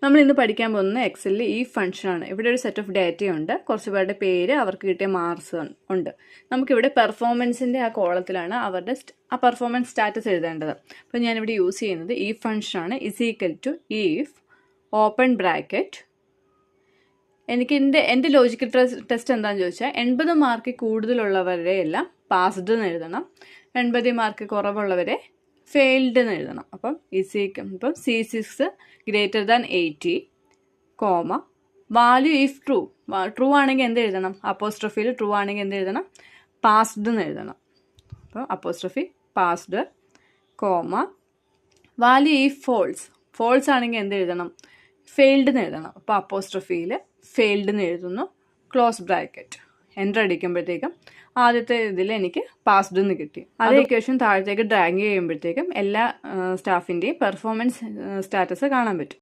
നമ്മൾ ഇന്ന് പഠിക്കാൻ പോകുന്ന എക്സലിൽ ഈ ഫംഗ്ഷനാണ്. ഇവിടെ ഒരു സെറ്റ് ഓഫ് ഡാറ്റയുണ്ട്, കുറച്ച് പേരുടെ പേര്, അവർക്ക് കിട്ടിയ മാർക്സ് ഉണ്ട്. നമുക്കിവിടെ പെർഫോമൻസിൻ്റെ ആ കോളത്തിലാണ് അവരുടെ ആ പെർഫോമൻസ് സ്റ്റാറ്റസ് എഴുതേണ്ടത്. അപ്പോൾ ഞാനിവിടെ യൂസ് ചെയ്യുന്നത് ഈ ഫംഗ്ഷനാണ്. Is equal to if open bracket. എനിക്ക് എൻ്റെ ലോജിക്കൽ ടെസ്റ്റ് എന്താണെന്ന് ചോദിച്ചാൽ 80 മാർക്ക് കൂടുതലുള്ളവരെ എല്ലാം പാസ്ഡ് എന്ന് എഴുതണം, 80 മാർക്ക് കുറവുള്ളവരെ ഫെയിൽഡ് എന്ന് എഴുതണം. അപ്പം ഇപ്പം C6 greater than 80, value if true ആണെങ്കിൽ എന്ത് എഴുതണം? അപ്പോസ്ട്രോഫിയിൽ ട്രൂ ആണെങ്കിൽ എന്ത് എഴുതണം? പാസ്ഡ് എന്ന് എഴുതണം. അപ്പം apostrophe passed, value if false ആണെങ്കിൽ എന്ത് എഴുതണം? ഫെയിൽഡ് എന്ന് എഴുതണം. അപ്പോൾ അപ്പോസ്ട്രോഫിയിൽ ഫെയിൽഡ് എന്ന് എഴുതുന്നു, ക്ലോസ് ബ്രാക്കറ്റ്. എൻ്റർ അടിക്കുമ്പോഴത്തേക്കും ആദ്യത്തെ ഇതിൽ എനിക്ക് പാസ്ഡ് എന്ന് കിട്ടി. അതേ ഇക്വേഷൻ താഴത്തേക്ക് ഡ്രാഗ് ചെയ്യുമ്പോഴത്തേക്കും എല്ലാ സ്റ്റാഫിൻ്റെയും പെർഫോമൻസ് സ്റ്റാറ്റസ് കാണാൻ പറ്റും.